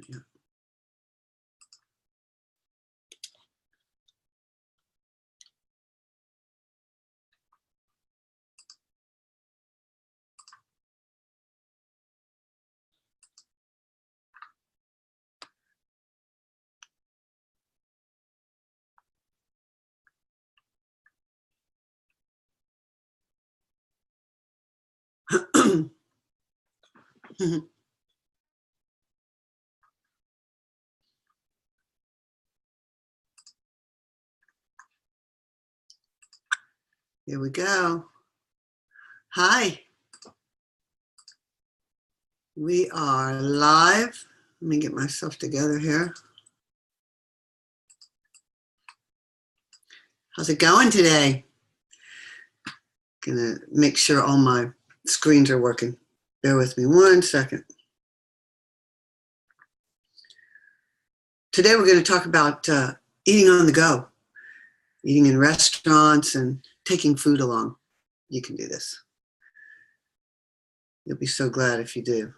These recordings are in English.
Yeah. Here we go. Hi. We are live. Let me get myself together here. How's it going today? Gonna make sure all my screens are working. Bear with me 1 second. Today we're going to talk about eating on the go, eating in restaurants and taking food along. You can do this. You'll be so glad if you do.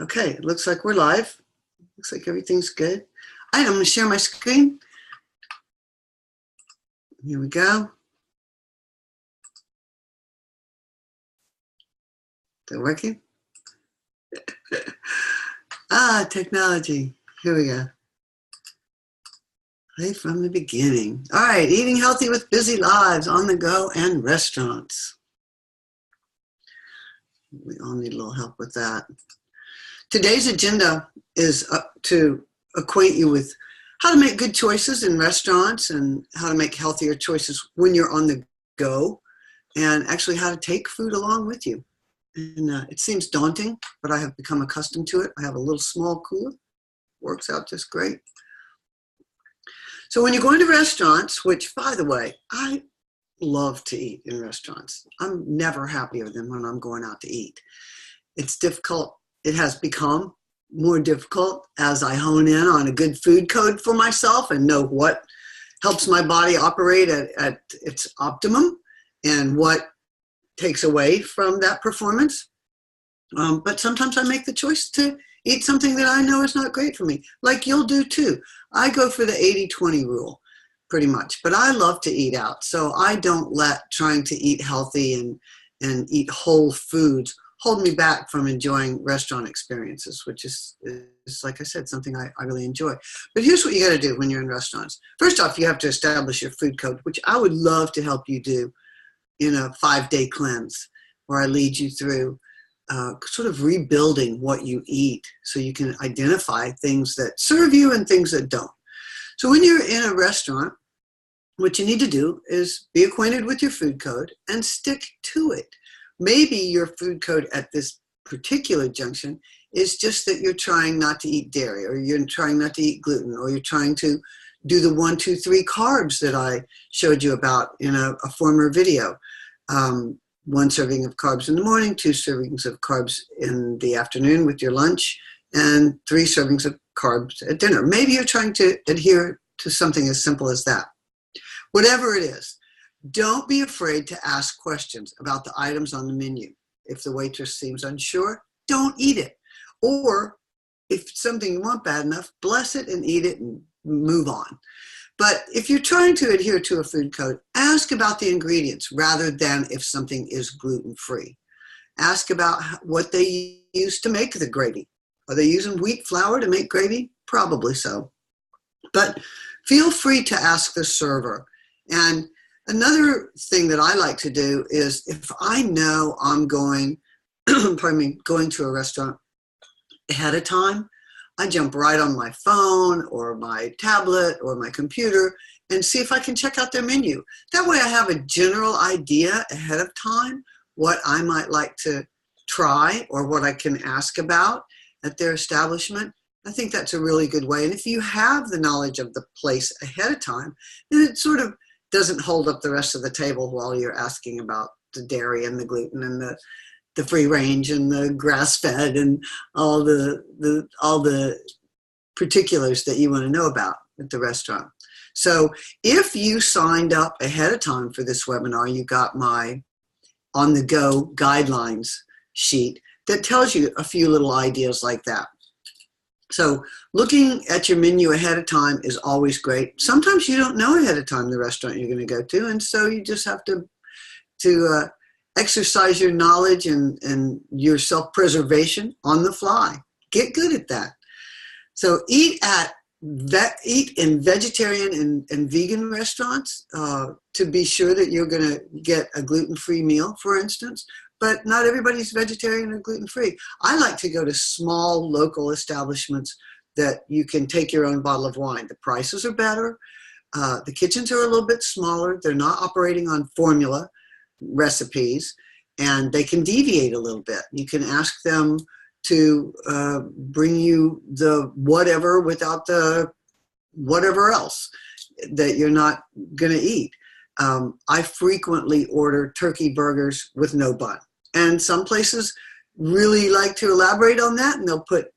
Okay, it looks like we're live. Looks like everything's good. All right, I'm going to share my screen. Here we go. Is it working? Technology. Here we go. Play from the beginning. All right, eating healthy with busy lives, on the go, and restaurants. We all need a little help with that. Today's agenda is to acquaint you with how to make good choices in restaurants and how to make healthier choices when you're on the go, and actually how to take food along with you. And it seems daunting, but I have become accustomed to it. I have a little small cooler. Works out just great. So when you go into restaurants, which, by the way, I love to eat in restaurants. I'm never happier than when I'm going out to eat. It's difficult. It has become more difficult as I hone in on a good food code for myself and know what helps my body operate at its optimum and what takes away from that performance. But sometimes I make the choice to eat something that I know is not great for me, like you'll do too. I go for the 80-20 rule pretty much, but I love to eat out. So I don't let trying to eat healthy and eat whole foods hold me back from enjoying restaurant experiences, which is like I said, something I really enjoy. But here's what you got to do when you're in restaurants. First off, you have to establish your food code, which I would love to help you do in a 5-day cleanse where I lead you through sort of rebuilding what you eat so you can identify things that serve you and things that don't. So when you're in a restaurant, what you need to do is be acquainted with your food code and stick to it. Maybe your food code at this particular junction is just that you're trying not to eat dairy, or you're trying not to eat gluten, or you're trying to do the 1, 2, 3 carbs that I showed you about in a former video. 1 serving of carbs in the morning, 2 servings of carbs in the afternoon with your lunch, and 3 servings of carbs at dinner. Maybe you're trying to adhere to something as simple as that. Whatever it is, don't be afraid to ask questions about the items on the menu. If the waitress seems unsure, don't eat it. Or if it's something you want bad enough, bless it and eat it and move on. But if you're trying to adhere to a food code, ask about the ingredients rather than if something is gluten-free. Ask about what they use to make the gravy. Are they using wheat flour to make gravy? Probably so. But feel free to ask the server. And another thing that I like to do is if I know I'm going, going to a restaurant ahead of time, I jump right on my phone or my tablet or my computer and see if I can check out their menu. That way I have a general idea ahead of time what I might like to try or what I can ask about at their establishment. I think that's a really good way. And if you have the knowledge of the place ahead of time, then it sort of doesn't hold up the rest of the table while you're asking about the dairy and the gluten and the free range and the grass-fed and all the particulars that you want to know about at the restaurant. So if you signed up ahead of time for this webinar, you got my on-the-go guidelines sheet that tells you a few little ideas like that. So looking at your menu ahead of time is always great. Sometimes you don't know ahead of time the restaurant you're going to go to, and so you just have to exercise your knowledge and your self-preservation on the fly. Get good at that. So eat in vegetarian and vegan restaurants to be sure that you're going to get a gluten-free meal, for instance. But not everybody's vegetarian or gluten-free. I like to go to small local establishments that you can take your own bottle of wine. The prices are better. The kitchens are a little bit smaller. They're not operating on formula recipes, and they can deviate a little bit. You can ask them to bring you the whatever without the whatever else that you're not going to eat. I frequently order turkey burgers with no bun. And some places really like to elaborate on that, and they'll put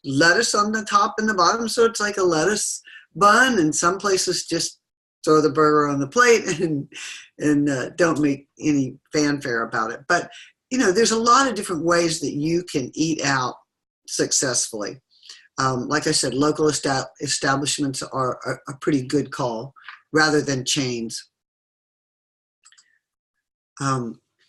lettuce on the top and the bottom, so it's like a lettuce bun. And some places just throw the burger on the plate and don't make any fanfare about it. But, you know, there's a lot of different ways that you can eat out successfully. Like I said, local establishments are a pretty good call rather than chains.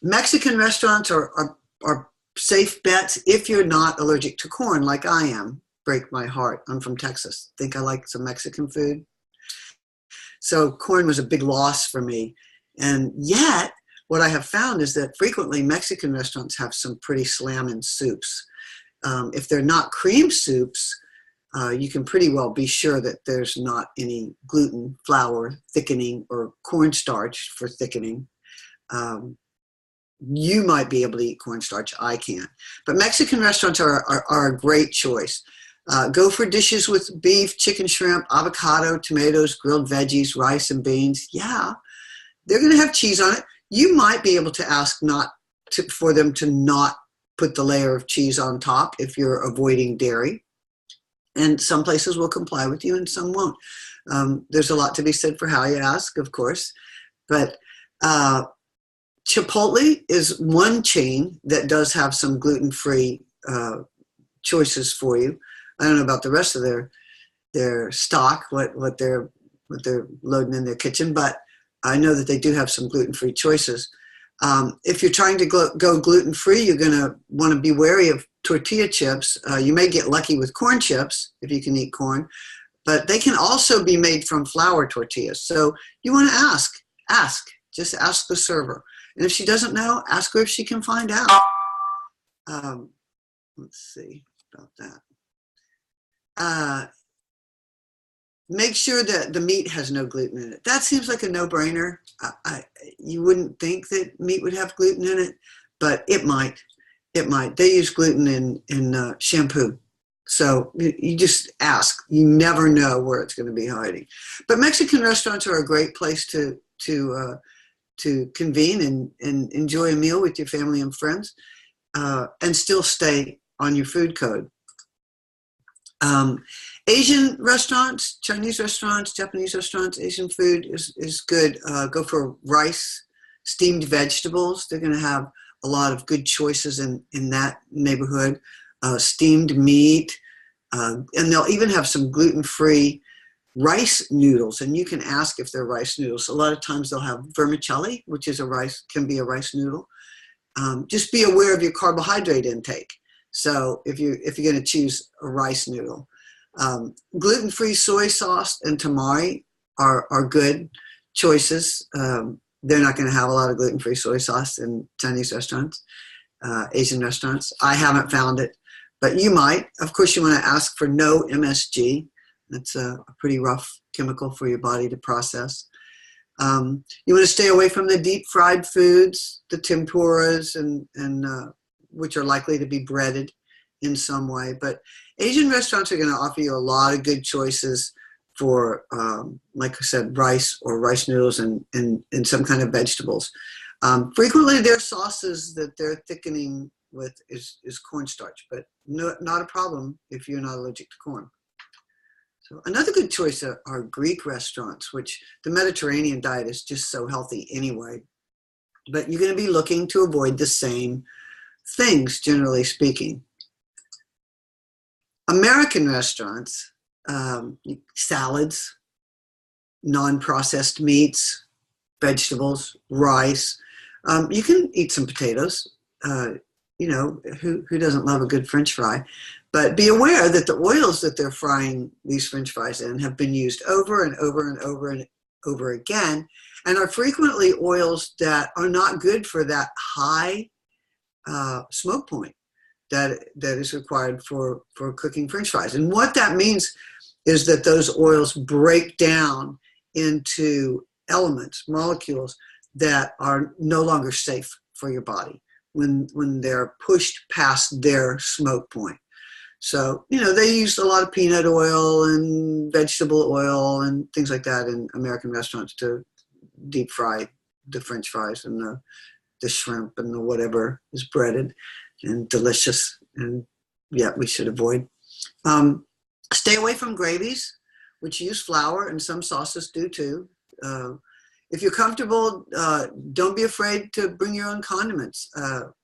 Mexican restaurants are safe bets if you're not allergic to corn like I am. Break my heart. I'm from Texas. Think I like some Mexican food. So corn was a big loss for me. And yet, what I have found is that frequently Mexican restaurants have some pretty slamming soups. If they're not cream soups, you can pretty well be sure that there's not any gluten, flour, thickening, or cornstarch for thickening. You might be able to eat cornstarch. I can't. But Mexican restaurants are a great choice. Go for dishes with beef, chicken, shrimp, avocado, tomatoes, grilled veggies, rice, and beans. Yeah, they're going to have cheese on it. You might be able to ask for them to not put the layer of cheese on top if you're avoiding dairy. And some places will comply with you and some won't. There's a lot to be said for how you ask, of course. But Chipotle is one chain that does have some gluten-free choices for you. I don't know about the rest of their stock, what they're loading in their kitchen, but I know that they do have some gluten-free choices. If you're trying to go gluten-free, you're going to want to be wary of tortilla chips. You may get lucky with corn chips if you can eat corn, but they can also be made from flour tortillas. So you want to just ask the server. And if she doesn't know, ask her if she can find out. Let's see about that. Make sure that the meat has no gluten in it. That seems like a no-brainer. You wouldn't think that meat would have gluten in it, but it might. It might. They use gluten in shampoo. So you just ask. You never know where it's going to be hiding. But Mexican restaurants are a great place to convene and enjoy a meal with your family and friends and still stay on your food code. Asian restaurants, Chinese restaurants, Japanese restaurants, Asian food is good. Go for rice, steamed vegetables. They're going to have a lot of good choices in that neighborhood. Steamed meat, and they'll even have some gluten-free rice noodles, and you can ask if they're rice noodles. A lot of times they'll have vermicelli, which is can be a rice noodle. Just be aware of your carbohydrate intake. So if you're going to choose a rice noodle, gluten-free soy sauce and tamari are good choices. They're not going to have a lot of gluten-free soy sauce in Chinese restaurants, Asian restaurants. I haven't found it, but you might. Of course, you want to ask for no MSG. That's a pretty rough chemical for your body to process. You want to stay away from the deep fried foods, the tempuras, and which are likely to be breaded in some way. But Asian restaurants are going to offer you a lot of good choices for, like I said, rice or rice noodles and some kind of vegetables. Frequently, their sauces that they're thickening with is cornstarch, but not a problem if you're not allergic to corn. So another good choice are Greek restaurants, which the Mediterranean diet is just so healthy anyway. But you're going to be looking to avoid the same things, generally speaking. American restaurants, salads, non-processed meats, vegetables, rice. You can eat some potatoes. Who doesn't love a good French fry? But be aware that the oils that they're frying these French fries in have been used over and over and over and over again, and are frequently oils that are not good for that high smoke point that is required for cooking French fries. And what that means is that those oils break down into elements, molecules that are no longer safe for your body when they're pushed past their smoke point. So, they use a lot of peanut oil and vegetable oil and things like that in American restaurants to deep fry the French fries and the shrimp and the whatever is breaded and delicious. And yeah, we should avoid. Stay away from gravies, which use flour, and some sauces do too. If you're comfortable, don't be afraid to bring your own condiments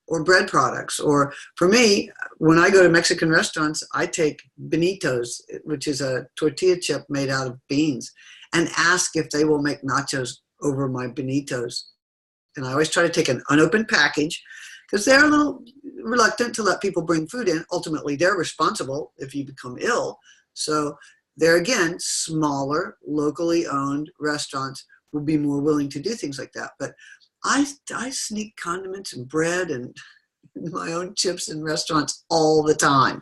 or bread products. Or for me, when I go to Mexican restaurants, I take bonitos, which is a tortilla chip made out of beans, and ask if they will make nachos over my bonitos. And I always try to take an unopened package because they're a little reluctant to let people bring food in. Ultimately, they're responsible if you become ill. So there again, smaller, locally owned restaurants will be more willing to do things like that. But I sneak condiments and bread and my own chips in restaurants all the time.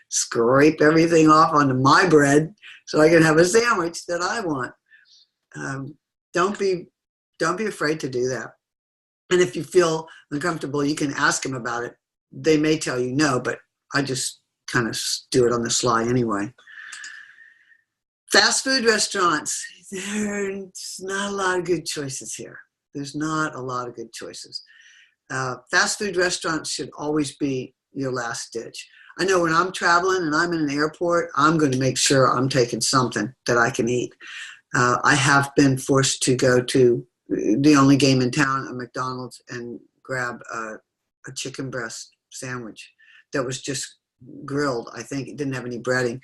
Scrape everything off onto my bread so I can have a sandwich that I want. Don't be afraid to do that. And if you feel uncomfortable, you can ask them about it. They may tell you no, but I just kind of do it on the sly anyway. Fast food restaurants, there's not a lot of good choices here. There's not a lot of good choices. Fast food restaurants should always be your last ditch. I know when I'm traveling and I'm in an airport, I'm going to make sure I'm taking something that I can eat. I have been forced to go to the only game in town, a McDonald's, and grab a chicken breast sandwich that was just grilled. I think it didn't have any breading.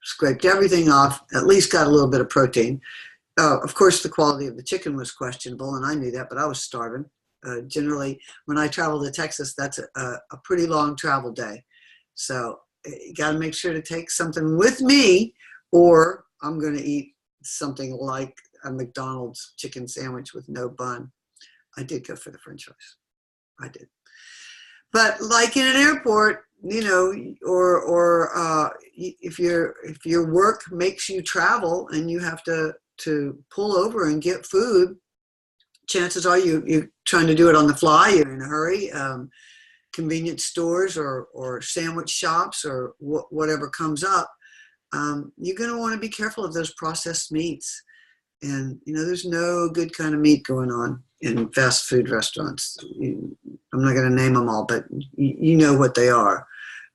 Scraped everything off, at least got a little bit of protein. Of course, the quality of the chicken was questionable, and I knew that, but I was starving. Generally, when I travel to Texas, that's a pretty long travel day. So you got to make sure to take something with me, or I'm going to eat something like a McDonald's chicken sandwich with no bun. I did go for the French fries. I did. But like in an airport, or if your work makes you travel and you have to pull over and get food, chances are you're trying to do it on the fly. You're in a hurry. Convenience stores or sandwich shops or whatever comes up. You're going to want to be careful of those processed meats. And, there's no good kind of meat going on in fast food restaurants. I'm not going to name them all, but you know what they are.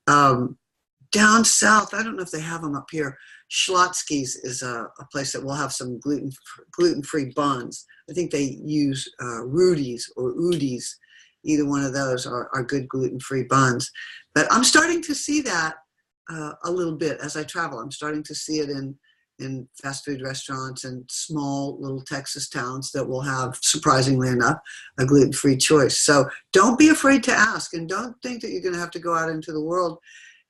Down south, I don't know if they have them up here. Schlotsky's is a place that will have some gluten-free buns. I think they use Rudy's or Udi's. Either one of those are good gluten-free buns. But I'm starting to see that a little bit as I travel. I'm starting to see it in fast food restaurants and small little Texas towns that will have, surprisingly enough, a gluten-free choice. So don't be afraid to ask, and don't think that you're going to have to go out into the world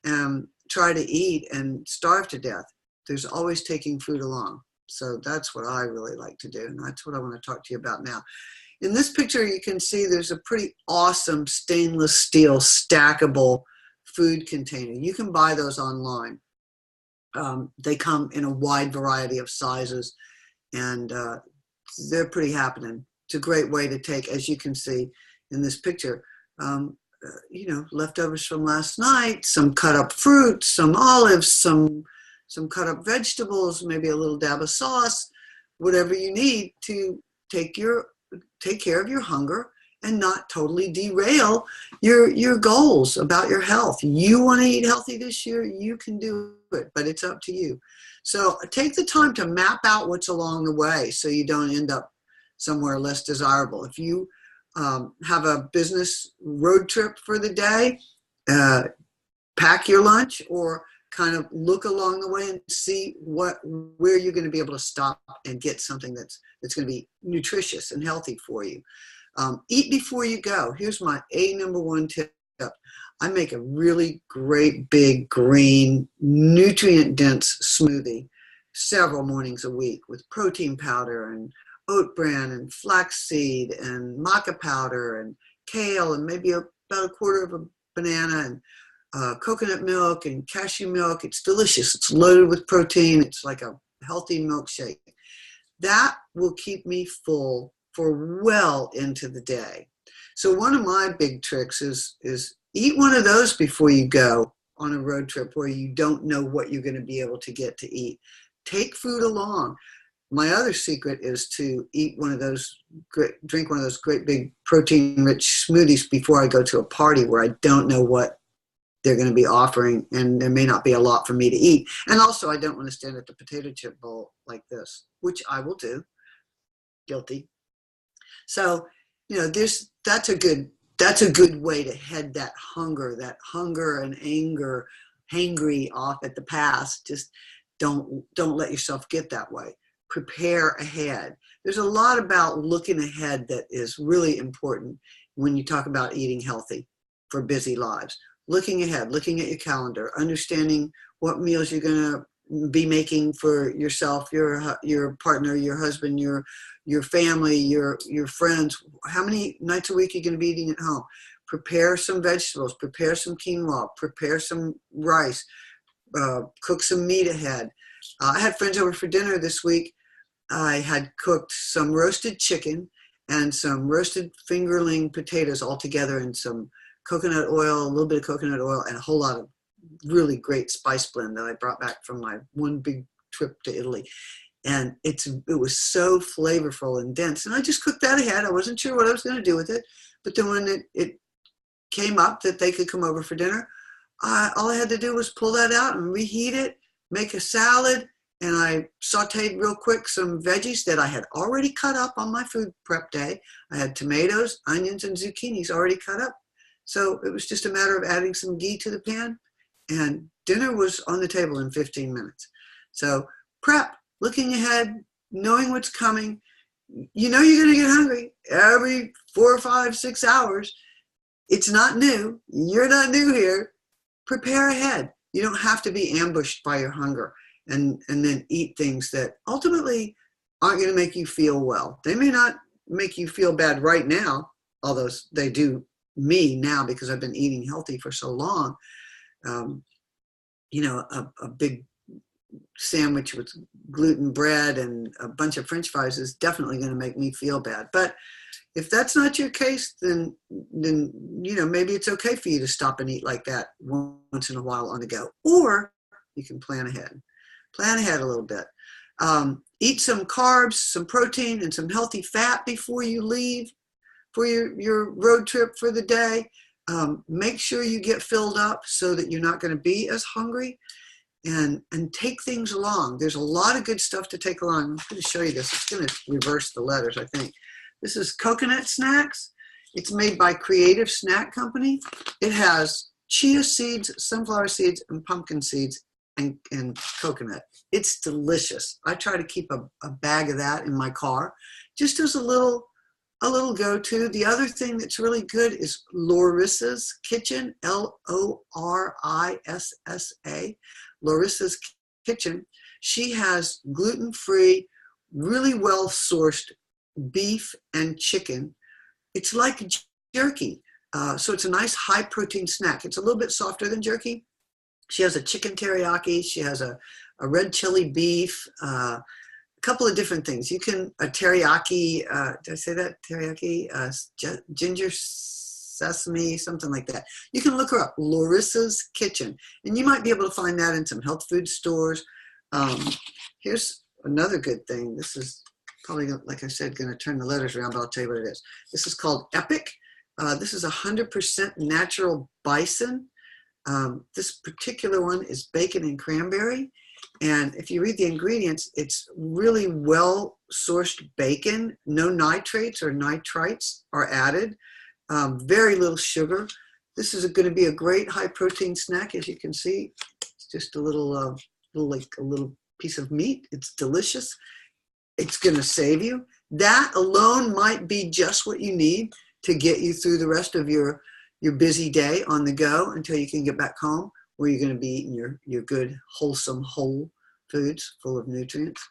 and try to eat and starve to death. There's always taking food along. So that's what I really like to do, and that's what I want to talk to you about now. In this picture, you can see there's a pretty awesome stainless steel stackable food container. You can buy those online. They come in a wide variety of sizes, and they're pretty happening. It's a great way to take, as you can see in this picture, leftovers from last night, some cut up fruit, some olives, some cut up vegetables, maybe a little dab of sauce, whatever you need to take care of your hunger and not totally derail your goals about your health. You want to eat healthy this year, you can do it, but it's up to you. So take the time to map out what's along the way so you don't end up somewhere less desirable. If you have a business road trip for the day, pack your lunch or kind of look along the way and see where you're going to be able to stop and get something that's going to be nutritious and healthy for you. Eat before you go. Here's my number one tip. I make a really great big green nutrient dense smoothie several mornings a week with protein powder and oat bran and flaxseed and maca powder and kale and maybe about a quarter of a banana and coconut milk and cashew milk. It's delicious. It's loaded with protein. It's like a healthy milkshake. That will keep me full for well into the day. So one of my big tricks is eat one of those before you go on a road trip where you don't know what you're going to be able to get to eat. Take food along. My other secret is to drink one of those great big protein-rich smoothies before I go to a party where I don't know what they're going to be offering, and there may not be a lot for me to eat. And also, I don't want to stand at the potato chip bowl like this, which I will do. Guilty. So, that's a good way to head that hunger and anger, hangry off at the past. Just don't let yourself get that way. Prepare ahead. There's a lot about looking ahead that is really important when you talk about eating healthy for busy lives. Looking ahead, looking at your calendar, understanding what meals you're going to be making for yourself, your partner, your husband, your family, your friends. How many nights a week are you going to be eating at home? Prepare some vegetables, prepare some quinoa, prepare some rice, cook some meat ahead. I had friends over for dinner this week. I had cooked some roasted chicken and some roasted fingerling potatoes all together in some coconut oil, a little bit of coconut oil, and a whole lot of really great spice blend that I brought back from my one big trip to Italy. And it was so flavorful and dense. And I just cooked that ahead. I wasn't sure what I was going to do with it. But then when it came up that they could come over for dinner, all I had to do was pull that out and reheat it, make a salad, and I sauteed real quick some veggies that I had already cut up on my food prep day. I had tomatoes, onions, and zucchinis already cut up. So it was just a matter of adding some ghee to the pan, and dinner was on the table in 15 minutes. So prep, looking ahead, knowing what's coming. You know you're going to get hungry every 4 or 5, 6 hours. It's not new. You're not new here. Prepare ahead. You don't have to be ambushed by your hunger and then eat things that ultimately aren't going to make you feel well. They may not make you feel bad right now, although they do me now because I've been eating healthy for so long. A big sandwich with gluten bread and a bunch of French fries is definitely going to make me feel bad. But if that's not your case, then maybe it's okay for you to stop and eat like that once in a while on the go. Or you can plan ahead. Plan ahead a little bit. Eat some carbs, some protein, and some healthy fat before you leave for your road trip for the day. Make sure you get filled up so that you're not going to be as hungry, and take things along. There's a lot of good stuff to take along. I'm going to show you this. It's going to reverse the letters, I think. This is Coconut Snacks. It's made by Creative Snack Company. It has chia seeds, sunflower seeds, and pumpkin seeds and coconut. It's delicious. I try to keep a bag of that in my car just as a little go-to. The other thing that's really good is Larissa's Kitchen, Lorissa, Larissa's Kitchen. She has gluten-free, really well-sourced beef and chicken. It's like jerky. So it's a nice high-protein snack. It's a little bit softer than jerky. She has a chicken teriyaki. She has a red chili beef, a couple of different things. You can, a teriyaki, did I say that? Teriyaki, ginger sesame, something like that. You can look her up, Larissa's Kitchen. And you might be able to find that in some health food stores. Here's another good thing. This is probably, like I said, going to turn the letters around, but I'll tell you what it is. This is called Epic. This is 100% natural bison. This particular one is bacon and cranberry. And if you read the ingredients, it's really well-sourced bacon. No nitrates or nitrites are added. Very little sugar. This is going to be a great high-protein snack, as you can see. It's just a little, like a little piece of meat. It's delicious. It's going to save you. That alone might be just what you need to get you through the rest of your busy day on the go until you can get back home, where you're going to be eating your good, wholesome, whole foods full of nutrients.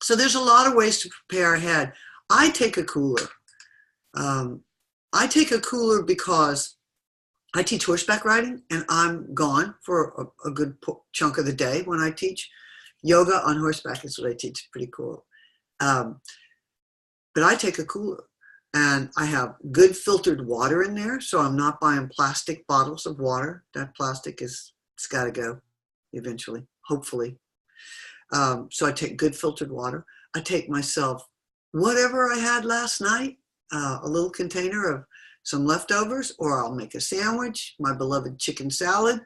So there's a lot of ways to prepare ahead. I take a cooler. I take a cooler because I teach horseback riding, and I'm gone for a good chunk of the day when I teach. Yoga on horseback is what I teach. Pretty cool. But I take a cooler, and I have good filtered water in there, so I'm not buying plastic bottles of water. That plastic it's got to go eventually, hopefully. So I take good filtered water. I take myself whatever I had last night, a little container of some leftovers, or I'll make a sandwich, my beloved chicken salad,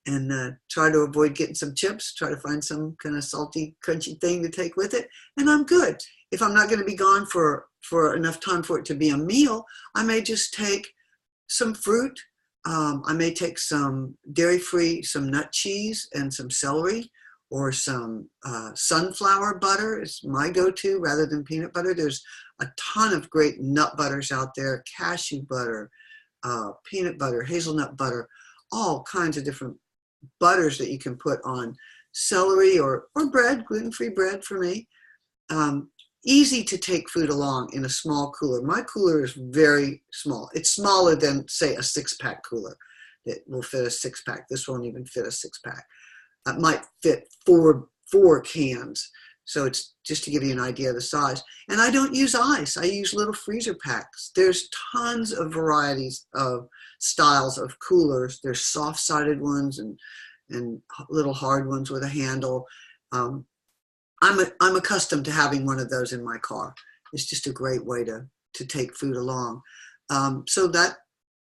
and try to avoid getting some chips, try to find some kind of salty, crunchy thing to take with it, and I'm good. If I'm not going to be gone for enough time for it to be a meal, I may just take some fruit. I may take some dairy-free, some nut cheese and some celery, or some sunflower butter is my go-to rather than peanut butter. There's a ton of great nut butters out there, cashew butter, peanut butter, hazelnut butter, all kinds of different butters that you can put on celery or bread, gluten-free bread for me. Easy to take food along in a small cooler. My cooler is very small. It's smaller than, say, a 6-pack cooler that will fit a 6-pack. This won't even fit a 6-pack. It might fit four cans. So it's just to give you an idea of the size. And I don't use ice. I use little freezer packs. There's tons of varieties of styles of coolers. There's soft-sided ones and little hard ones with a handle. I'm accustomed to having one of those in my car. It's just a great way to take food along. So that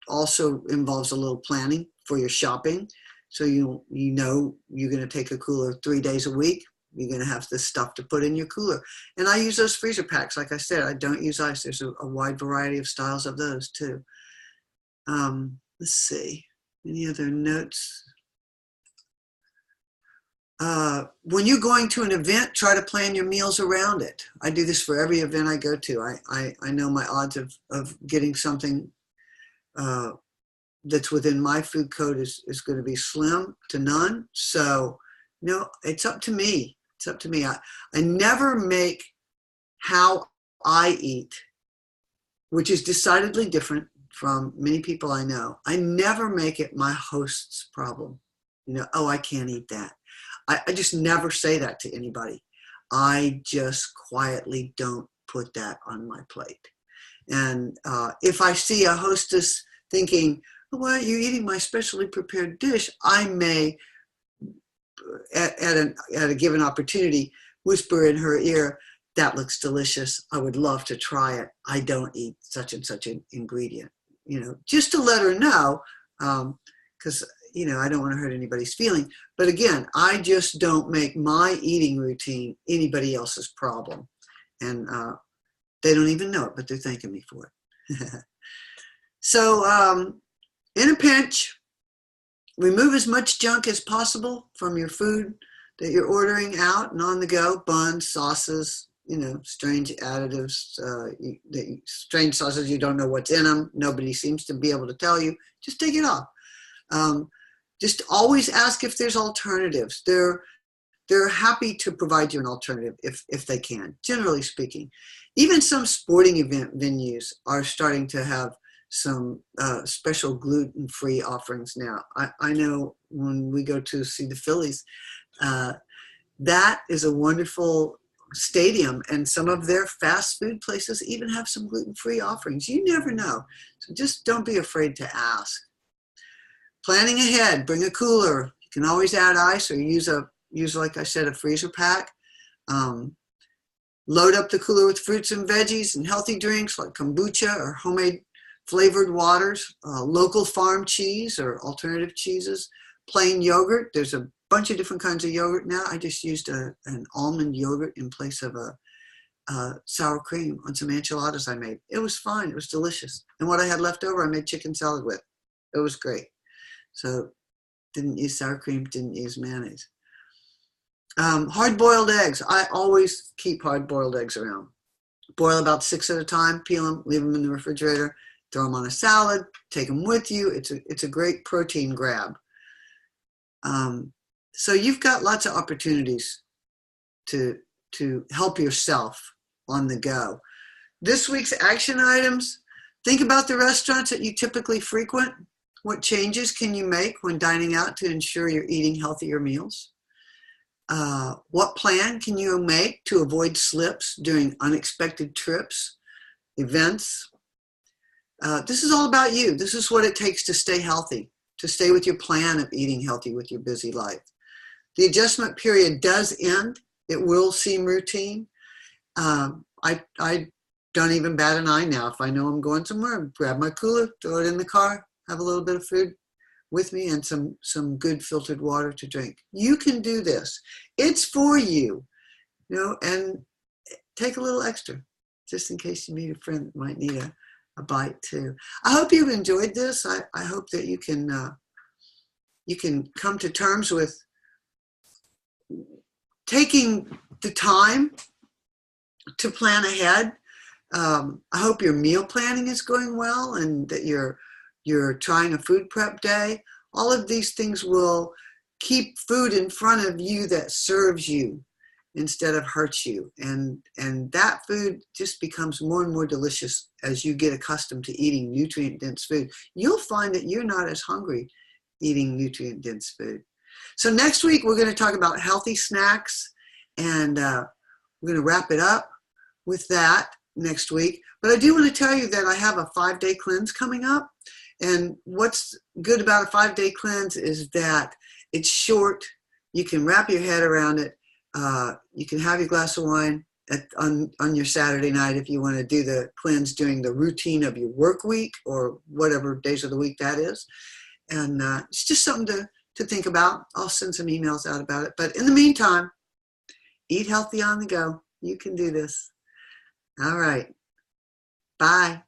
also involves a little planning for your shopping. So you know you're going to take a cooler 3 days a week. You're going to have this stuff to put in your cooler. And I use those freezer packs. Like I said, I don't use ice. There's a wide variety of styles of those too. Let's see. Any other notes? When you're going to an event, try to plan your meals around it. I do this for every event I go to. I know my odds of getting something that's within my food code is going to be slim to none. So, no, it's up to me. It's up to me. I never make how I eat, which is decidedly different from many people I know. I never make it my host's problem. Oh, I can't eat that. I just never say that to anybody. I just quietly don't put that on my plate. And if I see a hostess thinking, why are you eating my specially prepared dish? I may, at a given opportunity, whisper in her ear, that looks delicious. I would love to try it. I don't eat such and such an ingredient, just to let her know, because, I don't want to hurt anybody's feeling. But again, I just don't make my eating routine anybody else's problem. And they don't even know it, but they're thanking me for it. So in a pinch, remove as much junk as possible from your food that you're ordering out and on the go. Buns, sauces, strange additives, strange sauces, you don't know what's in them. Nobody seems to be able to tell you. Just take it off. Just always ask if there's alternatives. They're happy to provide you an alternative if they can, generally speaking. Even some sporting event venues are starting to have some special gluten-free offerings now. I know when we go to see the Phillies, that is a wonderful stadium, and some of their fast food places even have some gluten-free offerings. You never know. So just don't be afraid to ask. Planning ahead, bring a cooler. You can always add ice or use, like I said, a freezer pack. Load up the cooler with fruits and veggies and healthy drinks like kombucha or homemade flavored waters, local farm cheese or alternative cheeses, plain yogurt. There's a bunch of different kinds of yogurt now. I just used an almond yogurt in place of a sour cream on some enchiladas I made. It was fine. It was delicious. And what I had left over, I made chicken salad with. It was great. So Didn't use sour cream, didn't use mayonnaise. Hard-boiled eggs. I always keep hard-boiled eggs around. Boil about 6 at a time, peel them, leave them in the refrigerator, throw them on a salad, take them with you. It's a great protein grab. So you've got lots of opportunities to help yourself on the go. This week's action items: think about the restaurants that you typically frequent. What changes can you make when dining out to ensure you're eating healthier meals? What plan can you make to avoid slips during unexpected trips, events? This is all about you. This is what it takes to stay healthy, to stay with your plan of eating healthy with your busy life. The adjustment period does end. It will seem routine. I don't even bat an eye now. If I know I'm going somewhere, grab my cooler, throw it in the car, have a little bit of food with me, and some good filtered water to drink. You can do this. It's for you, and take a little extra just in case you meet a friend that might need a bite too. I hope you've enjoyed this. I hope that you can come to terms with taking the time to plan ahead. I hope your meal planning is going well and that you're trying a food prep day. All of these things will keep food in front of you that serves you instead of hurts you. And that food just becomes more and more delicious as you get accustomed to eating nutrient-dense food. You'll find that you're not as hungry eating nutrient-dense food. So next week, we're going to talk about healthy snacks, and we're going to wrap it up with that next week. But I do want to tell you that I have a 5-day cleanse coming up. And what's good about a 5-day cleanse is that it's short. You can wrap your head around it. You can have your glass of wine on your Saturday night if you want to do the cleanse during the routine of your work week or whatever days of the week that is. And it's just something to think about. I'll send some emails out about it. But in the meantime, eat healthy on the go. You can do this. All right. Bye.